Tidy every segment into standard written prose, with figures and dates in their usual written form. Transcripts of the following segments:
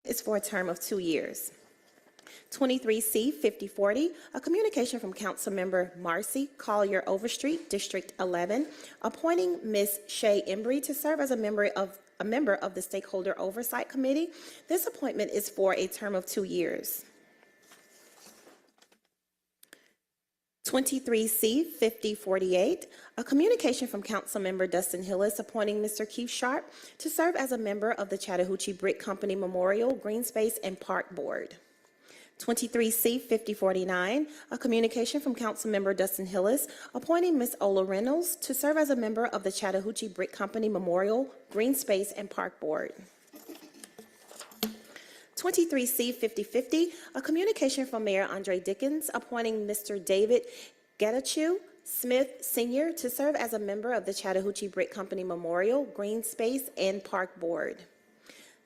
is for a term of 2 years. 23C 5040, a communication from Councilmember Marcy Collier Overstreet, District 11, appointing Ms. Shay Embry to serve as a member of the Stakeholder Oversight Committee. This appointment is for a term of 2 years. 23C 5048, a communication from Councilmember Dustin Hillis appointing Mr. Keith Sharp to serve as a member of the Chattahoochee Brick Company Memorial Green Space and Park Board. 23C 5049, a communication from Councilmember Dustin Hillis appointing Ms. Ola Reynolds to serve as a member of the Chattahoochee Brick Company Memorial Green Space and Park Board. 23C 5050, a communication from Mayor Andre Dickens appointing Mr. David Getachew Smith Sr. to serve as a member of the Chattahoochee Brick Company Memorial Green Space and Park Board.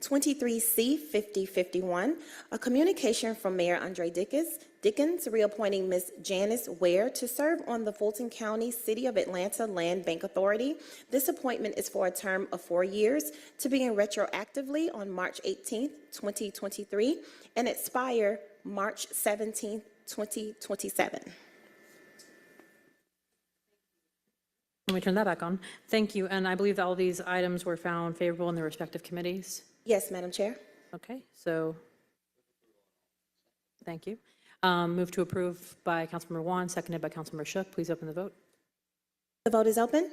23C 5051, a communication from Mayor Andre Dickens reappointing Ms. Janice Ware to serve on the Fulton County City of Atlanta Land Bank Authority. This appointment is for a term of 4 years to begin retroactively on March 18th, 2023 and expire March 17th, 2027. Let me turn that back on. Thank you. And I believe that all these items were found favorable in their respective committees. Yes, Madam Chair. Okay, so thank you. Move to approve by Councilmember Juan, seconded by Councilmember Shook. Please open the vote. The vote is open.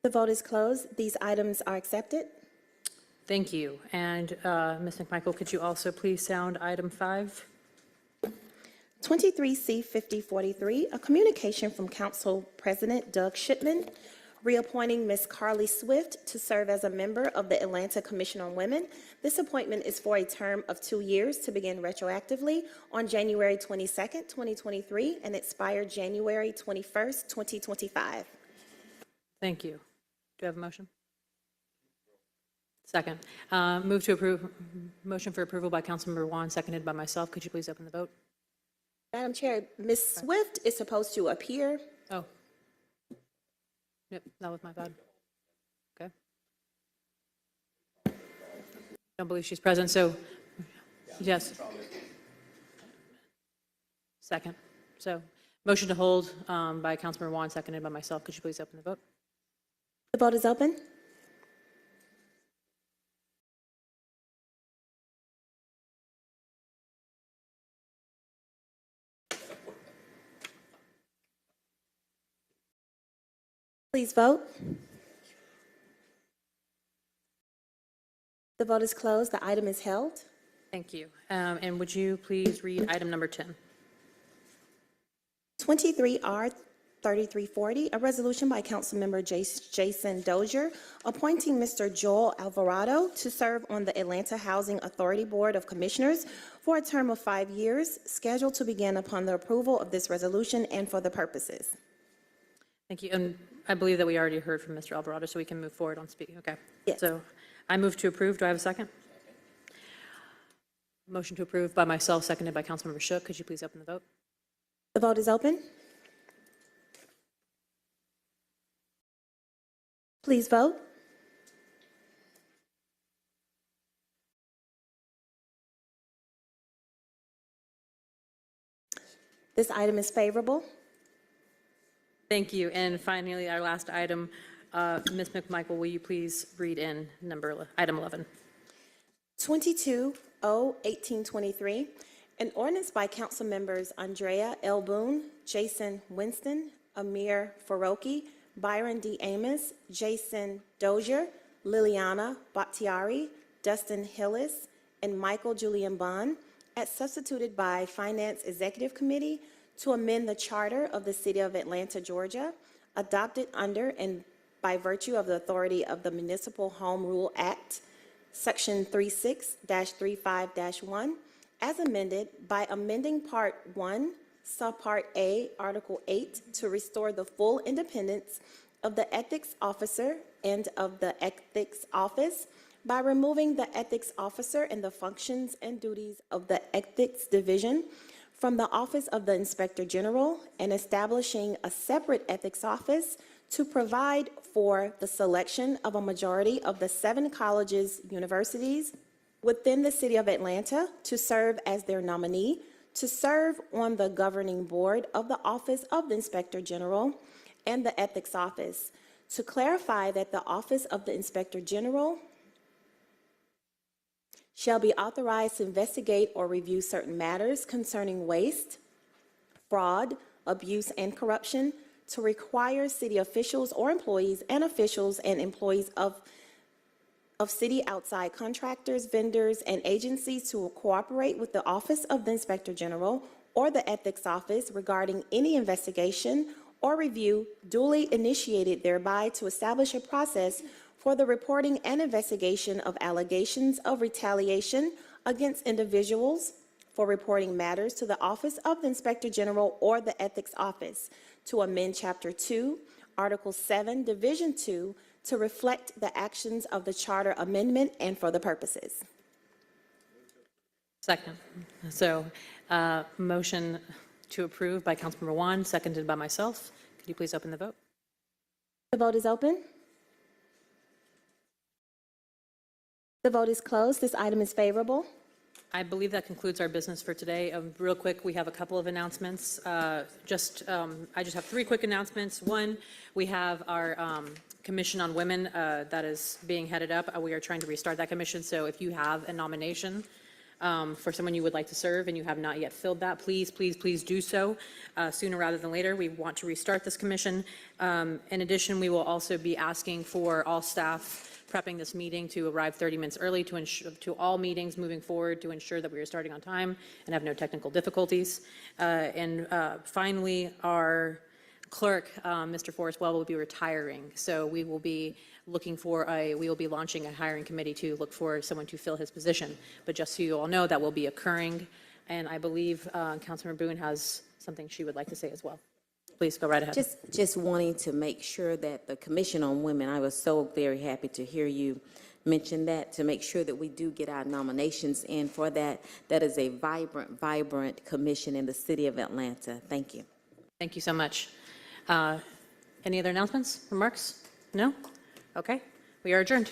The vote is closed. These items are accepted. Thank you. And Ms. McMichael, could you also please sound item 5? 23C 5043, a communication from Council President Doug Shipman reappointing Ms. Carly Swift to serve as a member of the Atlanta Commission on Women. This appointment is for a term of 2 years to begin retroactively on January 22nd, 2023 and expire January 21st, 2025. Thank you. Do I have a motion? Second. Move to approve. Motion for approval by Councilmember Juan, seconded by myself. Could you please open the vote? Madam Chair, Ms. Swift is supposed to appear. Oh. Yep, that was my bad. Okay. Don't believe she's present, so yes. Second. So motion to hold by Councilmember Juan, seconded by myself. Could you please open the vote? The vote is open. Please vote. The vote is closed. The item is held. Thank you. And would you please read item number 10? 23R 3340, a resolution by Councilmember Jason Dozier appointing Mr. Joel Alvarado to serve on the Atlanta Housing Authority Board of Commissioners for a term of 5 years, scheduled to begin upon the approval of this resolution and for the purposes. Thank you. And I believe that we already heard from Mr. Alvarado, so we can move forward on speaking. Okay. Yes. So I move to approve. Do I have a second? Motion to approve by myself, seconded by Councilmember Shook. Could you please open the vote? The vote is open. Please vote. This item is favorable. Thank you. And finally, our last item, Ms. McMichael, will you please read in item 11? 22-0-1823, an ordinance by Council Members Andrea L. Boone, Jason Winston, Amir Faroki, Byron D. Amos, Jason Dozier, Liliana Bakhtiari, Dustin Hillis, and Michael Julian Bond, as substituted by Finance Executive Committee to amend the charter of the City of Atlanta, Georgia, adopted under and by virtue of the authority of the Municipal Home Rule Act, Section 36-35-1, as amended by amending Part 1, Subpart A, Article 8, to restore the full independence of the Ethics Officer and of the Ethics Office by removing the Ethics Officer and the functions and duties of the Ethics Division from the Office of the Inspector General and establishing a separate Ethics Office to provide for the selection of a majority of the 7 colleges, universities within the city of Atlanta to serve as their nominee to serve on the governing board of the Office of the Inspector General and the Ethics Office, to clarify that the Office of the Inspector General shall be authorized to investigate or review certain matters concerning waste, fraud, abuse, and corruption, to require city officials or employees and officials and employees of city outside contractors, vendors, and agencies to cooperate with the Office of the Inspector General or the Ethics Office regarding any investigation or review duly initiated thereby, to establish a process for the reporting and investigation of allegations of retaliation against individuals, for reporting matters to the Office of the Inspector General or the Ethics Office, to amend Chapter 2, Article 7, Division 2, to reflect the actions of the Charter Amendment and for the purposes. Second. So, motion to approve by Councilmember Juan, seconded by myself. Could you please open the vote? The vote is open. The vote is closed. This item is favorable. I believe that concludes our business for today. Real quick, we have a couple of announcements. I just have 3 quick announcements. One, we have our Commission on Women that is being headed up. We are trying to restart that commission, so if you have a nomination for someone you would like to serve and you have not yet filled that, please, please, please do so sooner rather than later. We want to restart this commission. In addition, we will also be asking for all staff prepping this meeting to arrive 30 minutes early to all meetings moving forward, to ensure that we are starting on time and have no technical difficulties. And finally, our clerk, Mr. Forrest Well, will be retiring. So we will be we will be launching a hiring committee to look for someone to fill his position. But just so you all know, that will be occurring. And I believe Councilmember Boone has something she would like to say as well. Please go right ahead. Just wanting to make sure that the Commission on Women, I was so very happy to hear you mention that, to make sure that we do get our nominations in for that. That is a vibrant commission in the city of Atlanta. Thank you. Thank you so much. Any other announcements, remarks? No? Okay. We are adjourned.